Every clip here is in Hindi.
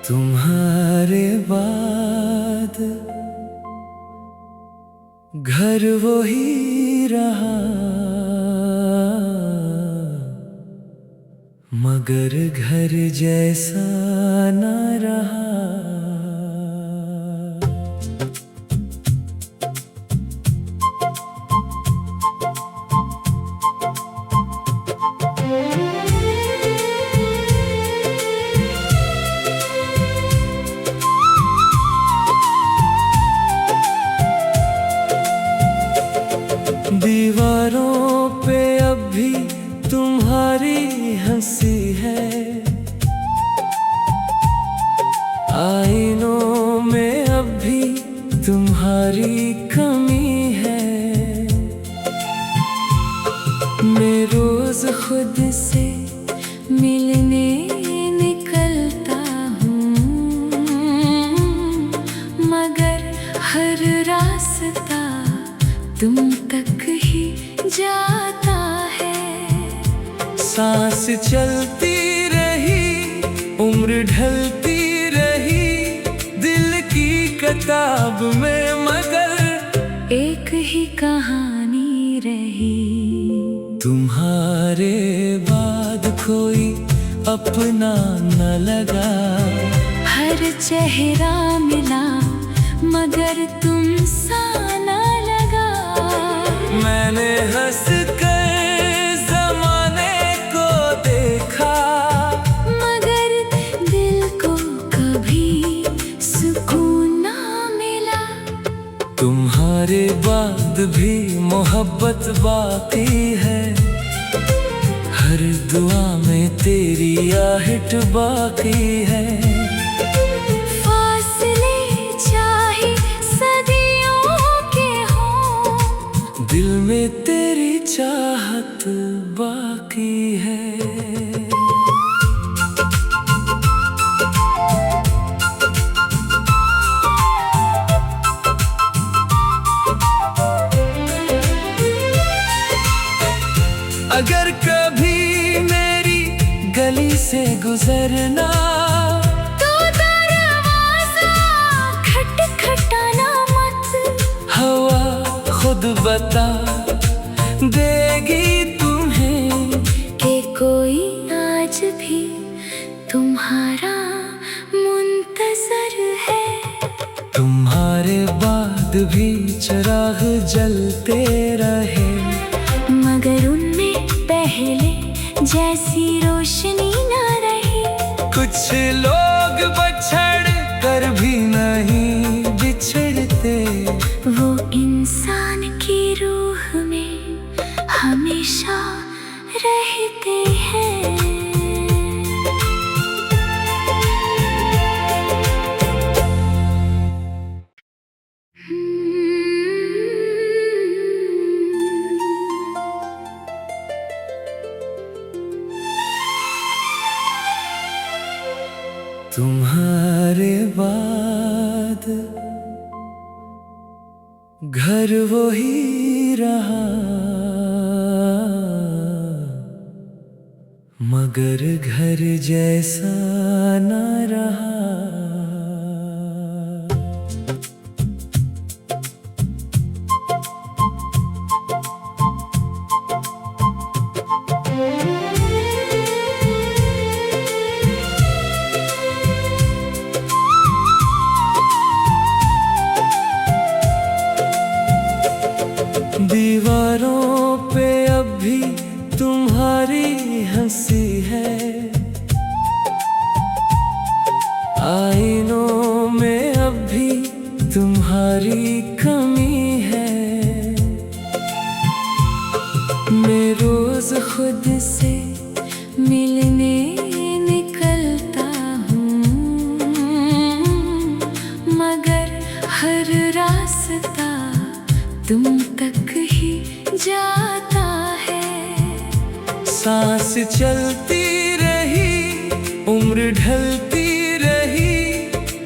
तुम्हारे बाद घर वो ही रहा, मगर घर जैसा न रहा। दीवारों पे अब भी तुम्हारी हंसी है, आईनों में अब भी तुम्हारी कमी है। मैं रोज खुद से मिलने निकलता हूँ, मगर हर रास्ता तुम तक ही जाता है। सांस चलती रही, उम्र ढलती रही दिल की किताब में, मगर एक ही कहानी रही। तुम्हारे बाद कोई अपना न लगा, हर चेहरा मिला मगर तुम सा न लगा। मैंने हंस कर ज़माने को देखा, मगर दिल को कभी सुकून ना मिला। तुम्हारे बाद भी मोहब्बत बाकी है, हर दुआ में तेरी आहट बाकी है। दिल में तेरी चाहत बाकी है। अगर कभी मेरी गली से गुजरना तो दरवाजा खटखटाना मत, हवा खुद बता देगी तुम्हें कि कोई आज भी तुम्हारा मुंतजर है। तुम्हारे बाद भी चिराग जलते रहे, मगर उनमें पहले जैसी रोशनी न रही। कुछ लोग बछड़ कर भी नहीं बिछड़ते, वो इंसान की रूह में हमेशा रहते हैं। तुम्हारे बाद घर वो ही रहा, मगर घर जैसा न रहा। दीवारों पे अब भी तुम्हारी हंसी है, आईनों में अब भी तुम्हारी कमी है। मैं रोज खुद से मिलने निकलता हूँ, मगर हर रास्ता तुम तक ही जाता है। सांस चलती रही, उम्र ढलती रही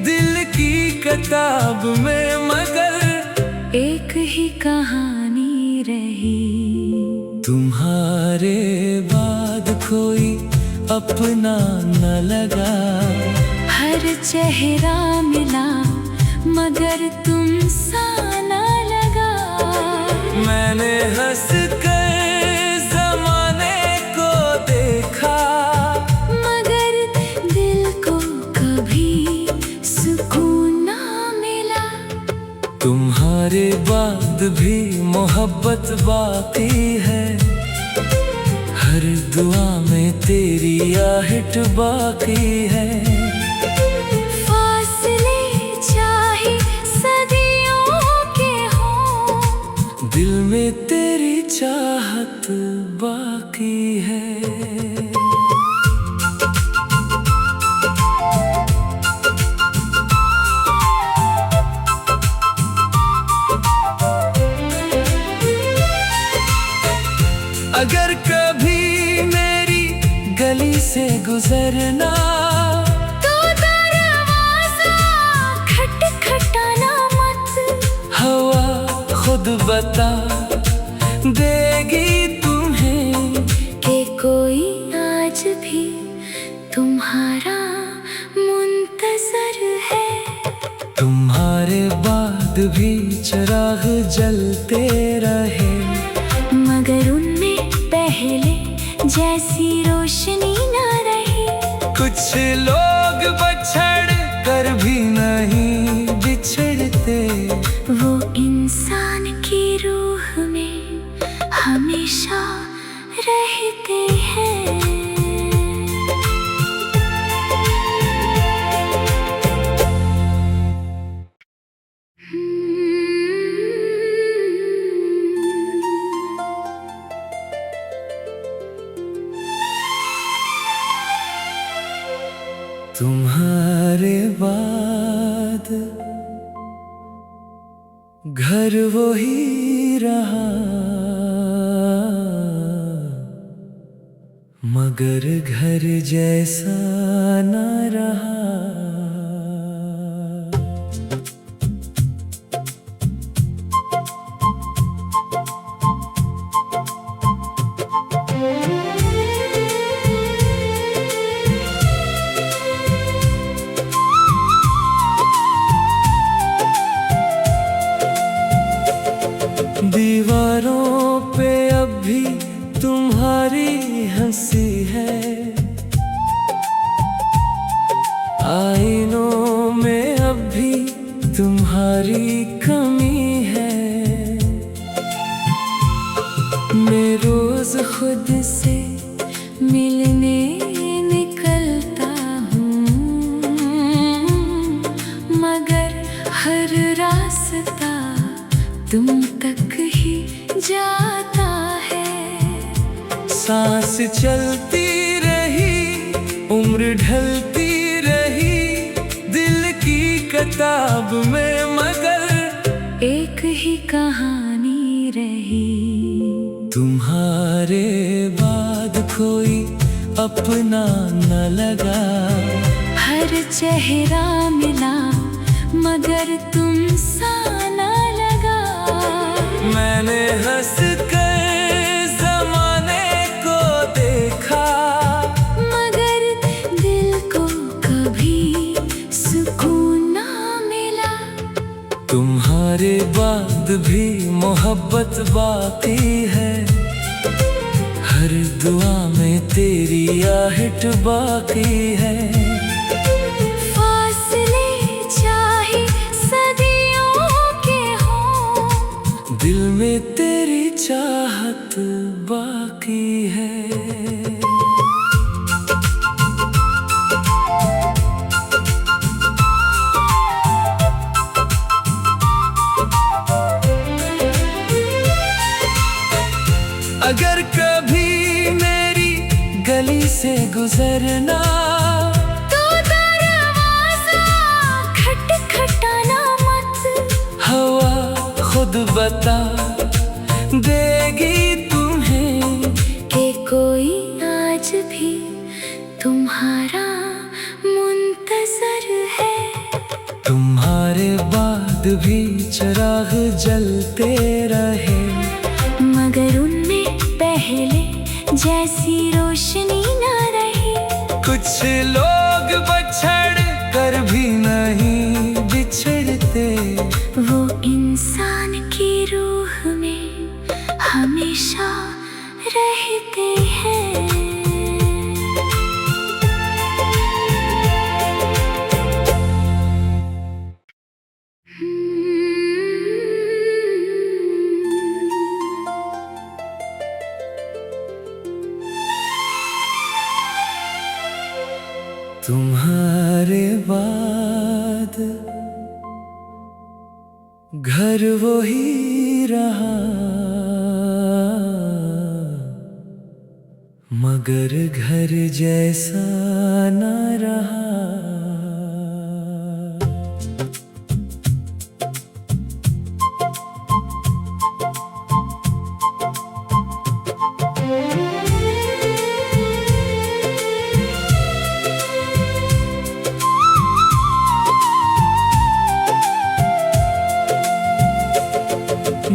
दिल की किताब में, मगर एक ही कहानी रही। तुम्हारे बाद कोई अपना न लगा, हर हर चेहरा मिला मगर तुम सा न लगा। मैंने हंस कर जमाने को देखा, मगर दिल को कभी सुकून ना मिला। तुम्हारे बाद भी मोहब्बत बाकी है, हर दुआ में तेरी आहट बाकी है। फासले चाहे सदियों के हों, दिल में तेरी चाहत बाकी है। अगर कभी मेरी गली से गुजरना तो दरवाजा खटखटाना मत। हवा खुद बता देगी तुम्हें कि कोई आज भी तुम्हारा मुंतजर है। तुम्हारे बाद भी चिराग जलते रहे, मगर उनमें पहले जैसी रोशनी न रही। कुछ लोग बछड़ कर भी नहीं बिछड़ते, वो इंसान की रूह में हमेशा रहते हैं। तुम्हारे बाद घर वो ही रहा, मगर घर जैसा न रहा। दीवारों पे अब भी तुम्हारी हंसी है, आईनों में अब भी तुम्हारी कमी है। मैं रोज खुद से मिलने निकलता हूँ, मगर हर रास्ता तुम तक ही जाता है। सांस चलती रही, उम्र ढलती रही दिल की किताब में, मगर एक ही कहानी रही। तुम्हारे बाद कोई अपना न लगा, हर चेहरा मिला मगर तुम सा न लगा। मैंने हंस कर जमाने को देखा, मगर दिल को कभी सुकून ना मिला। तुम्हारे बाद भी मोहब्बत बाकी है, हर दुआ में तेरी आहट बाकी है। फासले चाहे सदियों के हों, दिल में तेरी चाहत बाकी है। अगर कभी मेरी गली से गुजरना तो दरवाजा खटखटाना मत। हवा खुद बता देगी तुम्हें कि कोई आज भी तुम्हारा मुंतजर है। तुम्हारे बाद भी चिराग जलते रहे, मगर उनमें पहले जैसी रोशनी न रही। कुछ लोग बछड़ कर वो इंसान की रूह में हमेशा रहते हैं। तुम्हारे बाद घर वो ही रहा, मगर घर जैसा न रहा।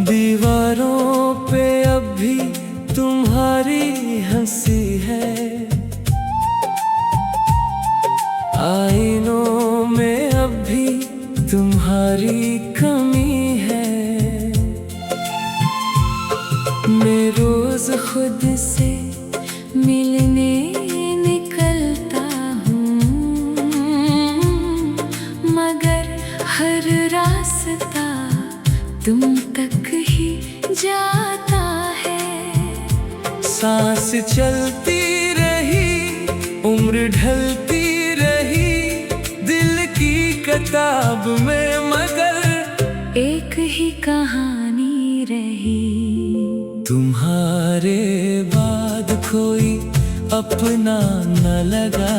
दीवारों पे अब भी तुम्हारी हंसी है, आईनों में अब भी तुम्हारी कमी है। मैं रोज खुद से मिलने निकलता हूँ, मगर हर रास्ता तुम तक ही जाता है। सांस चलती रही, उम्र ढलती रही दिल की किताब में, मगर एक ही कहानी रही। तुम्हारे बाद कोई अपना न लगा,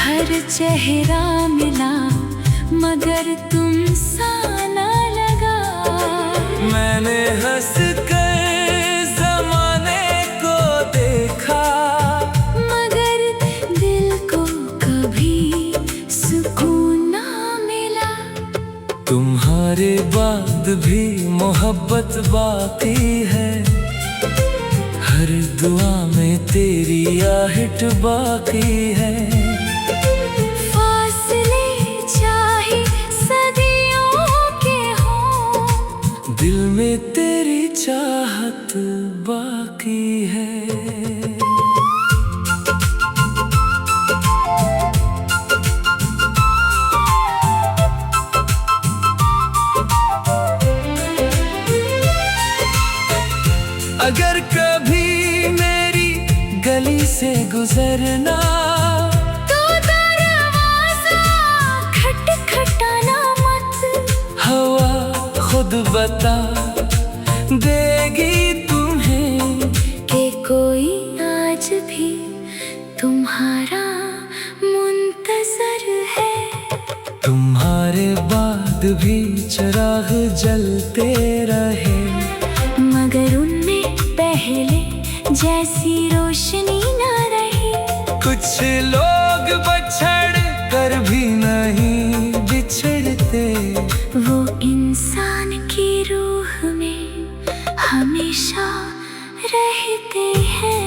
हर चेहरा मिला मगर तुम सा न लगा। मैंने हंस कर ज़माने को देखा, मगर दिल को कभी सुकून ना मिला। तुम्हारे बाद भी मोहब्बत बाकी है, हर दुआ में तेरी आहट बाकी है। दिल में तेरी चाहत बाकी है। अगर कभी मेरी गली से गुजरना तो दरवाजा खटखटाना मत। हवा खुद बता देगी तुम्हें कि कोई आज भी तुम्हारा मुंतजर है। तुम्हारे बाद भी चिराग जलते रहे, मगर उनमें पहले जैसी रोशनी न रही। कुछ लोग बछड़ कर भी नहीं बिछड़ते, वो इंसान की रूह में हमेशा रहते हैं।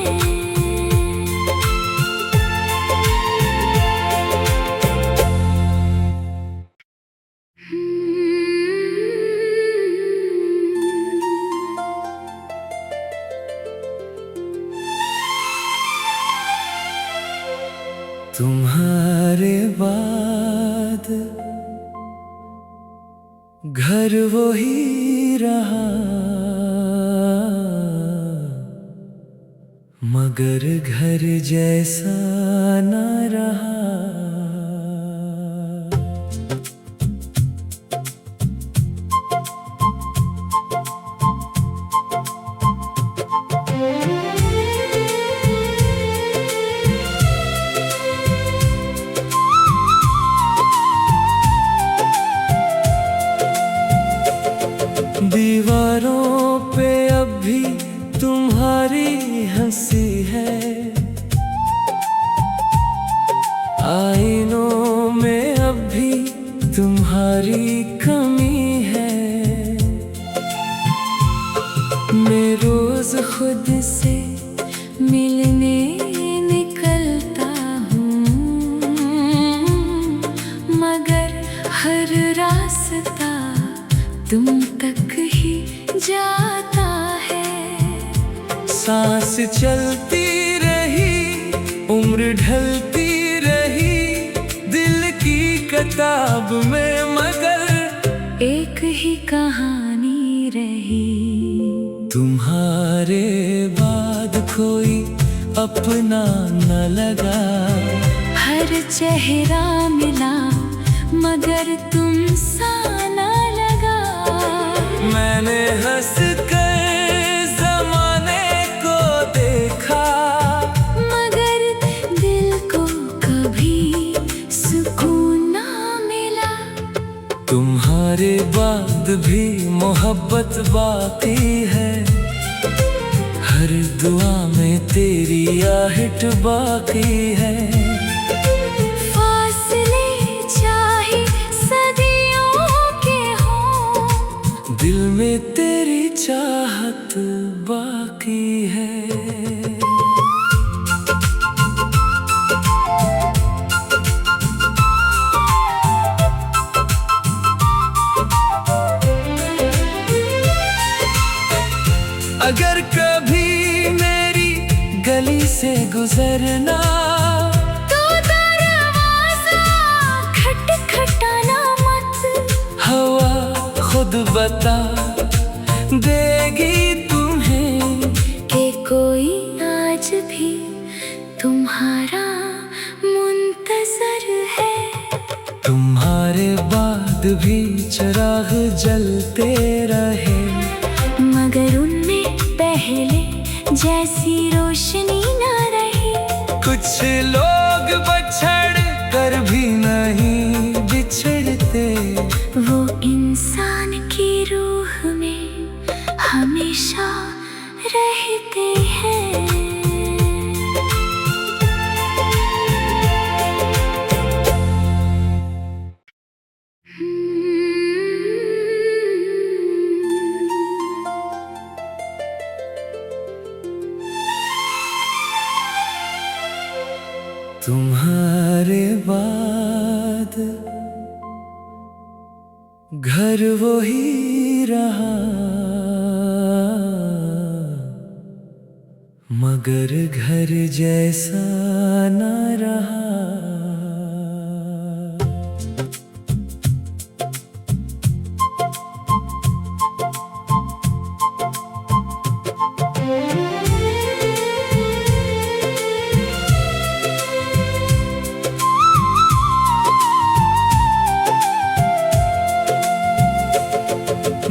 तुम्हारे बाद घर वो ही रहा, मगर घर जैसा न रहा। दीवारों पे अब भी तुम्हारी हंसी है, आईनों में अब भी तुम्हारी कमी है। मैं रोज खुद से मिलने निकलता हूँ, मगर हर रास्ता तुम तक ही जाता है। सांस चलती रही, उम्र ढलती रही, दिल की किताब में मगर एक ही कहानी रही। तुम्हारे बाद कोई अपना न लगा, हर चेहरा मिला मगर तुम सा न लगा। मैंने हंस कर जमाने को देखा, मगर दिल को कभी सुकून ना मिला। तुम्हारे बाद भी मोहब्बत बाकी है, हर दुआ में तेरी आहट बाकी है। फासले चाहे सदियों के हों, दिल में तेरी चाहत बाकी है। अगर कभी मेरी गली से गुजरना, तो दरवाजा खटखटाना मत। हवा खुद बता देगी तुम्हें कि कोई आज भी तुम्हारा मुंतजर है। तुम्हारे बाद भी चिराग जलते रहे, मगर उनमें पहले जैसी रोशनी न रही। कुछ लोग बछड़ कर भी नहीं बिछड़ते, वो इंसान की रूह में हमेशा रहते हैं। तुम्हारे बाद घर वो ही रहा, मगर घर जैसा न रहा।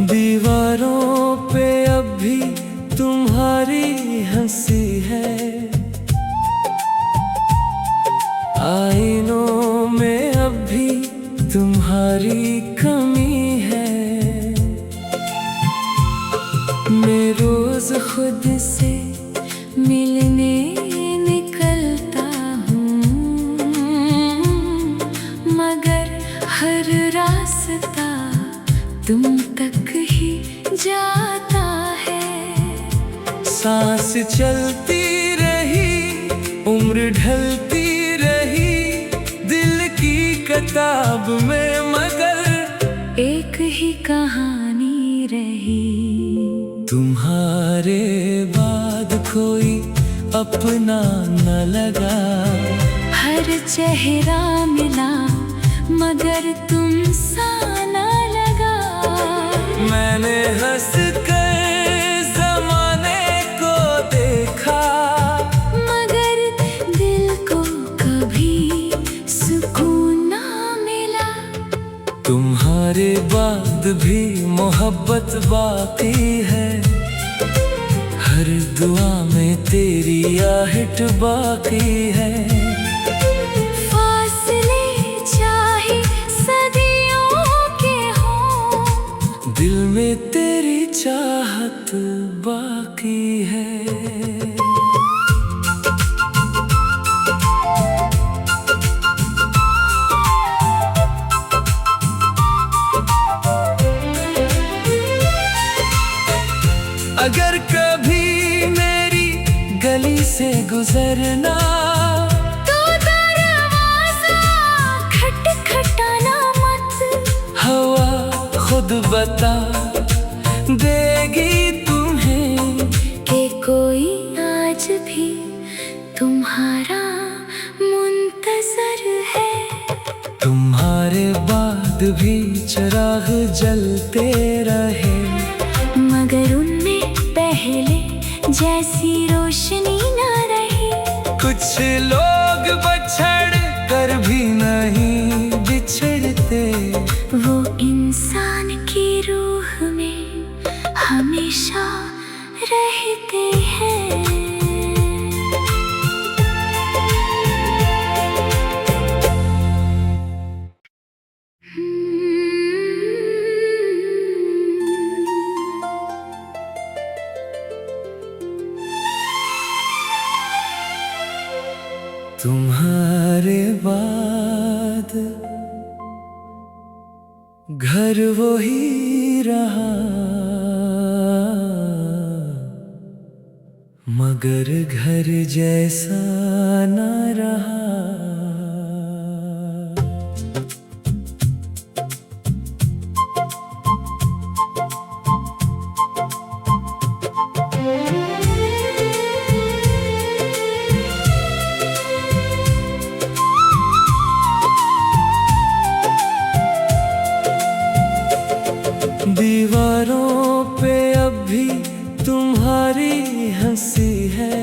दीवारों पे अब भी तुम्हारी हंसी है, आईनों में अब भी तुम्हारी कमी है। मैं रोज खुद से मिलने निकलता हूँ, मगर हर रास्ता तुम तक ही जाता है। सांस चलती रही, उम्र ढलती रही, दिल की किताब में मगर एक ही कहानी रही। तुम्हारे बाद कोई अपना न लगा, हर चेहरा मिला मगर तुम सा न लगा। मैंने हंस कर जमाने को देखा, मगर दिल को कभी सुकून ना मिला। तुम्हारे बाद भी मोहब्बत बाकी है, हर दुआ में तेरी आहट बाकी है। फासले चाहे सदियों के हों, दिल में तेरी चाहत बाकी है। अगर कभी मेरी गली से गुजरना, तो दरवाजा खटखटाना मत। हवा खुद बता देगी तुम्हें कि कोई आज भी तुम्हारा मुंतजर है। तुम्हारे बाद भी चिराग जलते रहे, मगर उनमें पहले जैसी रोशनी न रही। कुछ लोग बछड़ कर भी नहीं बिछड़ते, वो इंसान की रूह में हमेशा रहते हैं। तुम्हारे बाद घर वो ही रहा, मगर घर जैसा न रहा। दीवारों पे अब भी तुम्हारी हंसी है,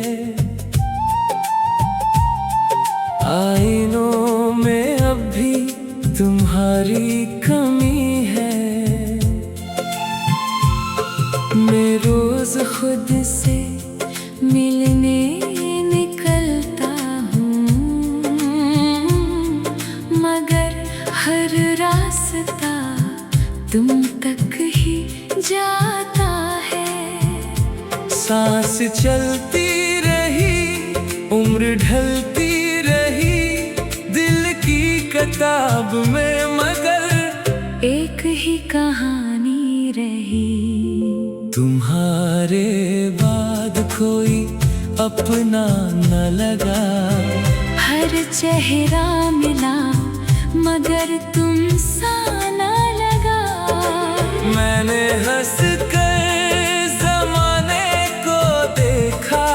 आईनों में अब भी तुम्हारी कमी है। मैं रोज खुद से मिलने निकलता हूँ, मगर हर रास्ता तुम तक ही जाता है। सांस चलती रही, उम्र ढलती रही, दिल की किताब में मगर एक ही कहानी रही। तुम्हारे बाद कोई अपना न लगा, हर चेहरा मिला मगर तुम सा न लगा। मैंने हंस कर ज़माने को देखा,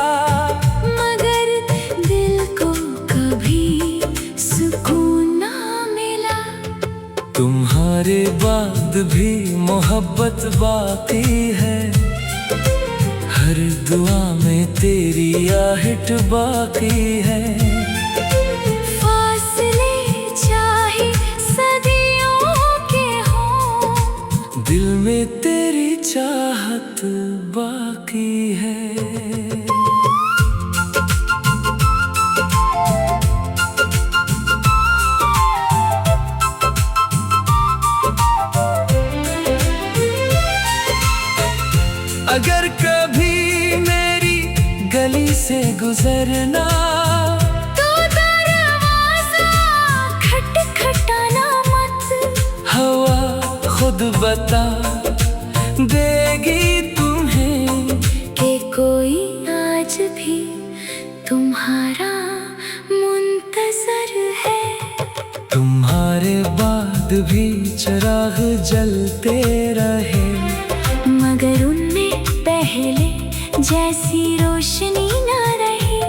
मगर दिल को कभी सुकून ना मिला। तुम्हारे बाद भी मोहब्बत बाकी है, हर दुआ में तेरी आहट बाकी है। फासले चाहे सदियों के हों, दिल में तेरी चाहत बाकी है। अगर कभी मेरी गली से गुजरना, तो दरवाजा खटखटाना मत। हवा खुद बता देगी तुम्हें कि कोई आज भी तुम्हारा मुंतजर है। तुम्हारे बाद भी चिराग जलते रहे, मगर उनमें पहले जैसी रोशनी न रही।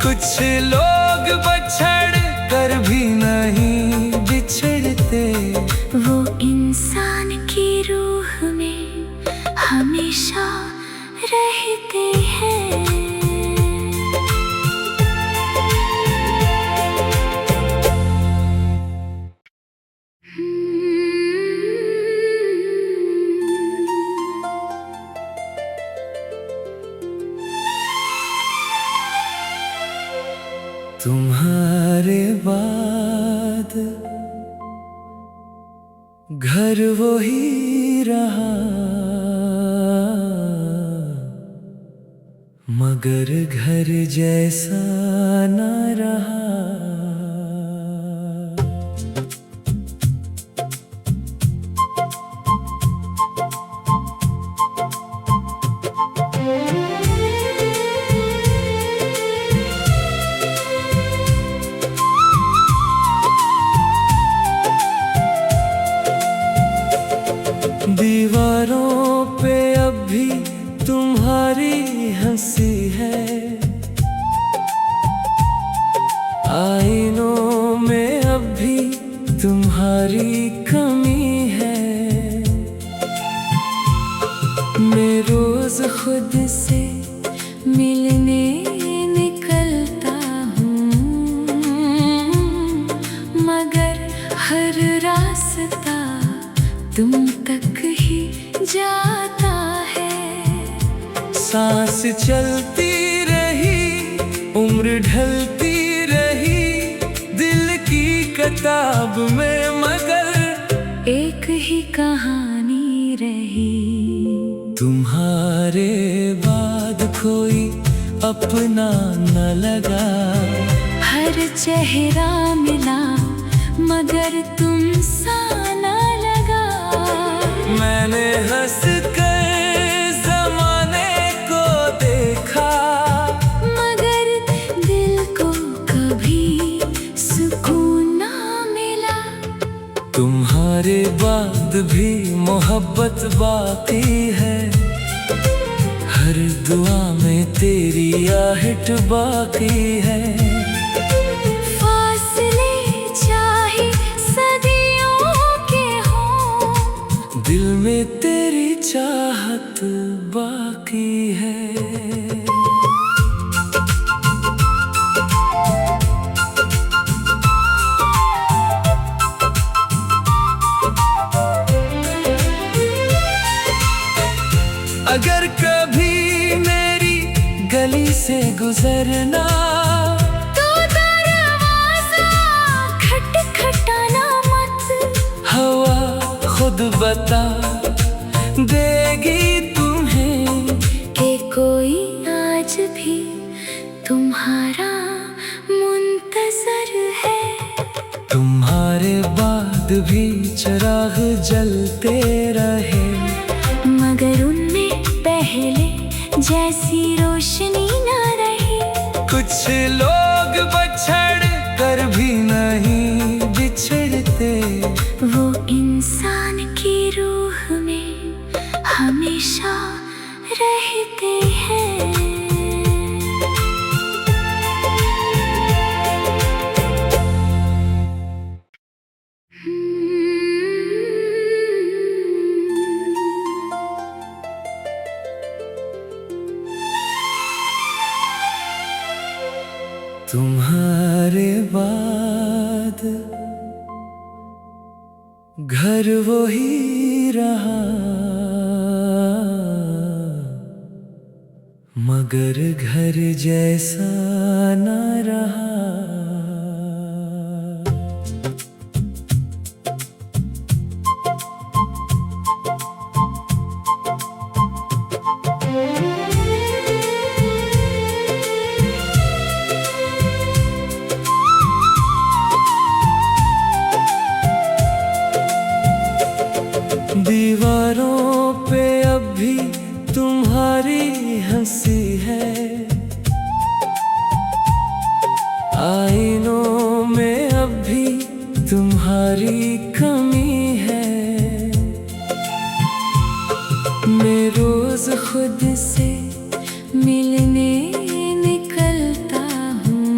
कुछ लोग बछड़ कर भी नहीं बिछड़ते, वो इंसान की रूह में हमेशा रहते हैं। तुम्हारे बाद घर वो ही रहा, मगर घर जैसा न रहा। दीवारों दीवारों पे अब भी तुम्हारी हंसी है, आईनों में अब भी तुम्हारी कमी है। मैं रोज खुद से मिलने निकलता हूँ, मगर हर रास्ता तुम तक ही जाता है। सांस चलती रही, उम्र ढलती रही, दिल की किताब में मगर एक ही कहानी रही। तुम्हारे बाद कोई अपना न लगा, हर चेहरा मिला मगर तुम सा न लगा। मैंने हंस कर ज़माने को देखा, मगर दिल को कभी सुकून ना मिला। तुम्हारे बाद भी मोहब्बत बाकी है, हर दुआ में तेरी आहट बाकी है। फासले चाहे सदियों के हों, दिल में तेरी चाहत बाकी है। अगर कभी मेरी गली से गुजरना, तो दरवाजा खटखटाना मत। हवा खुद बता देगी तुम्हें कि कोई आज भी तुम्हारा मुंतजर है। तुम्हारे बाद भी चिराग जलते रहे, मगर उनमें पहले जैसी रोशनी न रही। कुछ लोग बछड़ कर भी नहीं बिछड़ते, वो इंसान की रूह में हमेशा रहते हैं। तुम्हारे बाद घर वो ही रहा, मगर घर जैसा न रहा। दीवारों पे अब भी तुम्हारी हंसी है, आईनों में अब भी तुम्हारी कमी है। मैं रोज खुद से मिलने निकलता हूँ,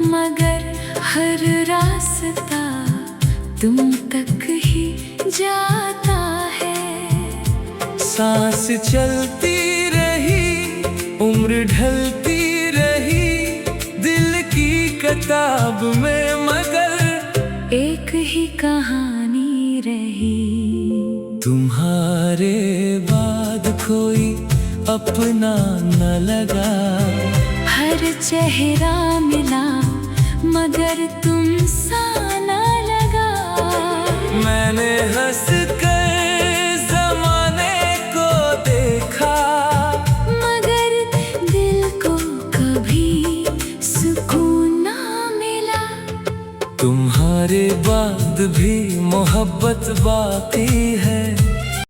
मगर हर रास्ता तुम तक ही जाता है। सांस चलती रही, उम्र ढलती रही, दिल की किताब में मगर एक ही कहानी रही। तुम्हारे बाद कोई अपना न लगा, हर चेहरा मिला मगर तुम सा न लगा। मैंने हंस कर ज़माने को देखा, मगर दिल को कभी सुकून ना मिला। तुम्हारे बाद भी मोहब्बत बाकी है,